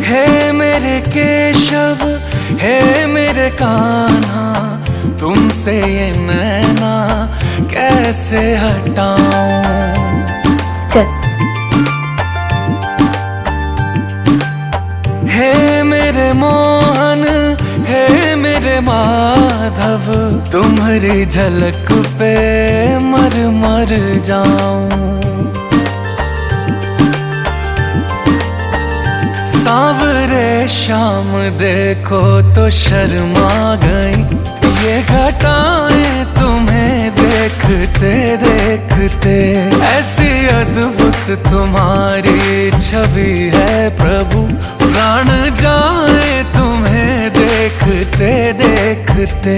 हे मेरे केशव, हे मेरे कान्हा, तुमसे ये नैना कैसे हटाऊं। चल। हे मेरे मोहन, हे मेरे माधव, तुम्हारी झलक पे मर मर जाऊं। सांवरे शाम देखो तो शर्मा गई, ये घटाएं तुम्हें देखते देखते। ऐसी अद्भुत तुम्हारी छवि है प्रभु, प्राण जाए तुम्हें देखते देखते।